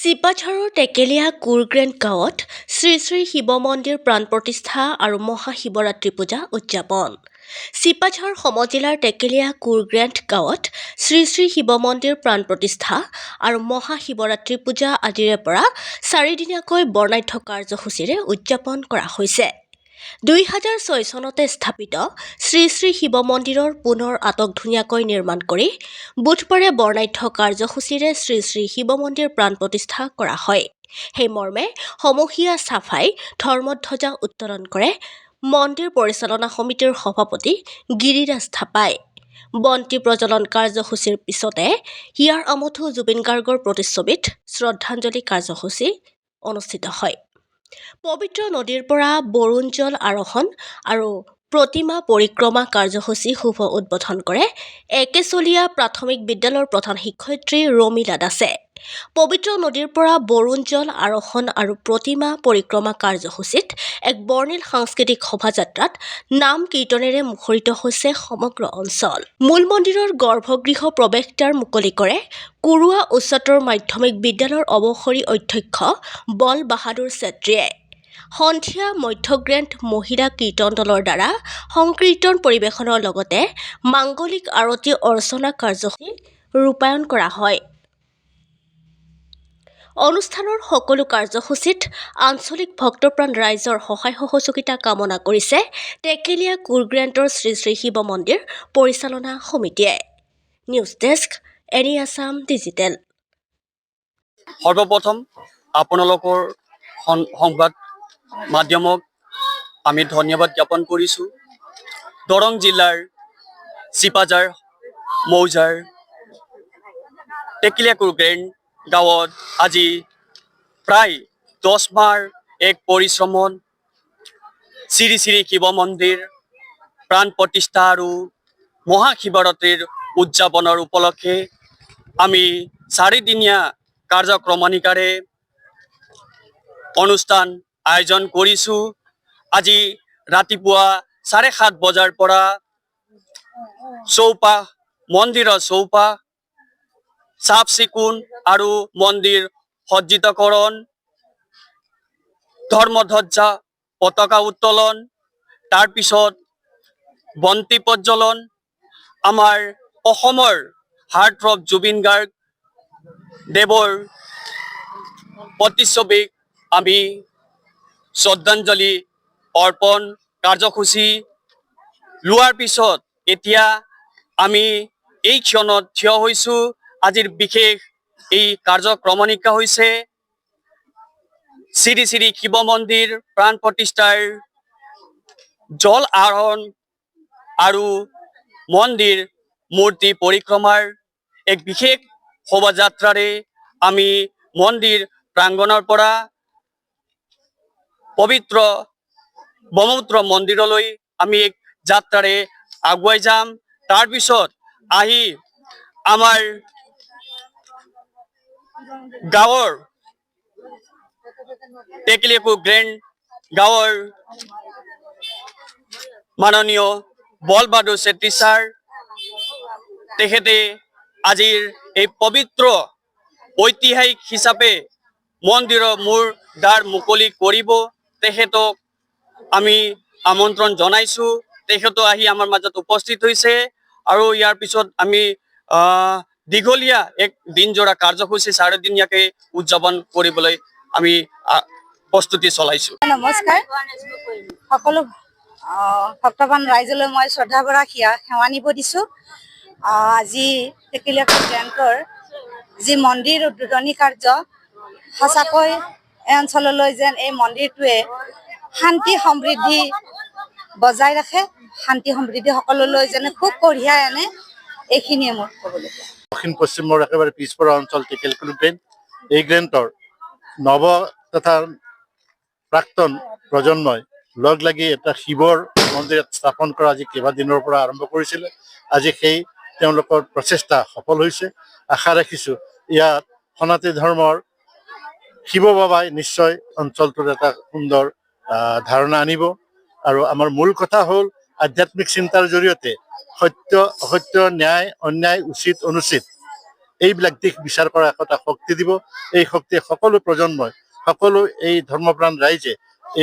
চিপাঝাৰৰ টেকেলীয়া কুৰগ্ৰেণ্ড গাঁৱত শ্ৰী শ্ৰী শিৱ মন্দিৰ প্ৰাণ প্ৰতিষ্ঠা আৰু মহাশিৱৰাত্ৰি পূজা উদযাপন। চিপাঝাৰ সমজিলাৰ টেকেলীয়া কুৰগ্ৰেণ্ড গাঁৱত শ্ৰী শ্ৰী শিৱ মন্দিৰ প্ৰাণ প্ৰতিষ্ঠা আৰু মহাশিৱৰাত্ৰি পূজা আজিৰে পৰা 4 দিনীয়াকৈ বৰ্ণাঢ্য কাৰ্যসূচীৰে উদযাপন কৰা হৈছে। 2006 চনতে স্থাপিত শ্ৰী শ্ৰী শিৱ মন্দিৰৰ পুনৰ আটকধুনীয়াকৈ নিৰ্মাণ কৰি বুধবাৰে বৰ্ণাঢ্য কাৰ্যসূচীৰে শ্ৰী শ্ৰী শিৱ মন্দিৰ প্ৰাণ প্ৰতিষ্ঠা কৰা হয়। সেই মৰ্মে সমূহীয়া চাফাই ধৰ্মধ্বজা উত্তোলন কৰে মন্দিৰ পৰিচালনা সমিতিৰ সভাপতি গিৰিৰাজ থাপাই। বন্তি প্ৰজ্বলন কাৰ্যসূচীৰ পিছতে হিয়াৰ আমঠু জুবিন গাৰ্গৰ প্ৰতিচ্ছবিত শ্ৰদ্ধাঞ্জলি কাৰ্যসূচী অনুষ্ঠিত হয়। পবিত্ৰ নদীৰ পৰা বৰুণ জল আৰোহণ আৰু প্ৰতিমা পৰিক্ৰমা কাৰ্যসূচী শুভ উদ্বোধন কৰে একেচলীয়া প্ৰাথমিক বিদ্যালয়ৰ প্ৰধান শিক্ষয়িত্ৰী ৰমিলা দাসে। পবিত্ৰ নদীৰ পৰা বৰুণ জল আৰোহণ আৰু প্ৰতিমা পৰিক্ৰমা কাৰ্যসূচীত এক বৰ্ণিল সাংস্কৃতিক শোভাযাত্ৰাত নাম কীৰ্তনেৰে মুখৰিত হৈছে সমগ্ৰ অঞ্চল। মূল মন্দিৰৰ গৰ্ভগৃহ প্ৰৱেশদ্বাৰ মুকলি কৰে কুৰুৱা উচ্চতৰ মাধ্যমিক বিদ্যালয়ৰ অৱসৰী অধ্যক্ষ বল বাহাদুৰ চেত্ৰীয়ে। সন্ধিয়া মধ্যগ্ৰেণ্ড মহিলা কীৰ্তন দলৰ দ্বাৰা সংকীৰ্তন পৰিৱেশনৰ লগতে মাংগলিক আৰতি অৰ্চনা কাৰ্যসূচী ৰূপায়ণ কৰা হয়। অনুষ্ঠানৰ সকলো কাৰ্যসূচীত আঞ্চলিক ভক্তপ্ৰাণ ৰাইজৰ সহায় সহযোগিতা কামনা কৰিছে টেকেলীয়া কুৰগ্ৰেণ্ডৰ শ্ৰী শ্ৰী শিৱ মন্দিৰ পৰিচালনা সমিতিয়ে। News desk, any Assam digital. সৰ্বপ্ৰথম আপোনালোকৰ সংবাদ মাধ্যমক আমি ধন্যবাদ জ্ঞাপন কৰিছোঁ। দৰং জিলাৰ চিপাঝাৰ মৌজাৰ টেকেলীয়া কুৰগ্ৰেণ্ড গাঁৱত আজি প্ৰায় 10 মাহৰ এক পৰিশ্ৰমত শ্ৰী শ্ৰী শিৱ মন্দিৰ প্ৰাণ প্ৰতিষ্ঠা আৰু মহাশিৱৰাত্ৰিৰ উদযাপনৰ উপলক্ষে আমি 4 দিনীয়া কাৰ্যক্ৰমণিকাৰে অনুষ্ঠান আয়োজন কৰিছোঁ। আজি ৰাতিপুৱা 7:30 বজাৰ পৰা চৌপাশ মন্দিৰৰ চৌপাশ চাফ চিকুণ আৰু মন্দিৰ সজ্জিতকৰণ, ধৰ্মধ্বজা পতাকা উত্তোলন, তাৰপিছত বন্তি প্ৰজ্বলন, আমাৰ অসমৰ হাৰ্টথ্ৰব জুবিন গাৰ্গ দেৱৰ প্ৰতিচ্ছবিক আমি শ্ৰদ্ধাঞ্জলি অৰ্পণ কাৰ্যসূচী লোৱাৰ পিছত এতিয়া আমি এই ক্ষণত থিয় হৈছোঁ। আজিৰ বিশেষ এই কাৰ্যক্ৰমণিকা হৈছে শ্ৰী শ্ৰী শিৱ মন্দিৰ প্ৰাণ প্ৰতিষ্ঠাৰ জল আৰোহণ আৰু মন্দিৰ মূৰ্তি পৰিক্ৰমাৰ এক বিশেষ শোভাযাত্ৰাৰে আমি মন্দিৰ প্ৰাংগণৰ পৰা পবিত্ৰ ব্ৰহ্মপুত্ৰ মন্দিৰলৈ আমি এক যাত্ৰাৰে আগুৱাই যাম। তাৰপিছত আহি আমাৰ গাঁৱৰ টেকেলীয়া কুৰগ্ৰেণ্ড গাঁৱৰ মাননীয় বল বাহাদুৰ চেত্ৰী ছাৰ, তেখেতে আজিৰ এই পবিত্ৰ ঐতিহাসিক হিচাপে মন্দিৰৰ মূৰ দ্বাৰ মুকলি কৰিব। তেখেতক আমি আমন্ত্ৰণ জনাইছোঁ। তেখেতো আহি আমাৰ মাজত উপস্থিত হৈছে আৰু ইয়াৰ পিছত আমি দীঘলীয়া এক দিনজোৰা কাৰ্যসূচী 4 দিনীয়াকৈ উদযাপন কৰিবলৈ আমি প্ৰস্তুতি চলাইছোঁ। নমস্কাৰ, সকলো ভক্তবান ৰাইজলৈ মই শ্ৰদ্ধা ভৰা সেৱা নিব দিছোঁ। আজি টেকেলীয়া কুৰগ্ৰেণ্ডৰ যি মন্দিৰ উদ্বোধনী কাৰ্য, সঁচাকৈ এই অঞ্চললৈ যেন এই মন্দিৰটোৱে শান্তি সমৃদ্ধি বজাই ৰাখে, শান্তি সমৃদ্ধি সকলোলৈ যেন খুব কঢ়িয়াই আনে, এইখিনিয়ে মোৰ ক'বলগীয়া। দক্ষিণ পশ্চিমৰ একেবাৰে পিছপৰা অঞ্চল টেকেলীয়া কুৰগ্ৰেণ্ড। এই গ্ৰেণ্ডৰ নৱ তথা প্ৰাক্তন প্ৰজন্মই লগ লাগি এটা শিৱৰ মন্দিৰ স্থাপন কৰা আজি কেইবাদিনৰ পৰা আৰম্ভ কৰিছিলে। আজি সেই তেওঁলোকৰ প্ৰচেষ্টা সফল হৈছে। আশা ৰাখিছোঁ ইয়াত সনাতনী ধৰ্মৰ শিৱ বাবাই নিশ্চয় অঞ্চলটোৰ এটা সুন্দৰ ধাৰণা আনিব। আৰু আমাৰ মূল কথা হ'ল আধ্যাত্মিক চিন্তাৰ জৰিয়তে সত্য অসত্য, ন্যায় অন্যায়, উচিত অনুচিত এইবিলাক দিশ বিচাৰ কৰা এটা শক্তি দিব। এই শক্তিয়ে সকলো প্ৰজন্মই, সকলো এই ধৰ্মপ্ৰাণ ৰাইজে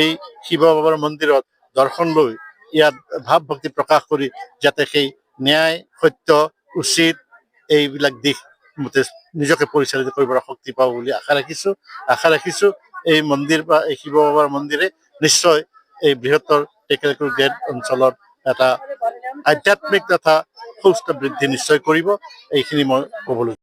এই শিৱ বাবাৰ মন্দিৰত দৰ্শন লৈ ইয়াত ভাৱ ভক্তি প্ৰকাশ কৰি যাতে সেই ন্যায়, সত্য, উচিত এইবিলাক দিশ মতে নিজকে পৰিচালিত কৰিবৰ শক্তি পাব বুলি আশা ৰাখিছো। এই মন্দিৰ বা এই শিৱ বাবাৰ মন্দিৰে নিশ্চয় এই বৃহত্তৰ টেকেলিকুৰ গ্ৰেণ্ড অঞ্চলত এটা আধ্যাত্মিক তথা সুস্থ বৃদ্ধি নিশ্চয় কৰিব। এইখিনি মই ক'বলৈ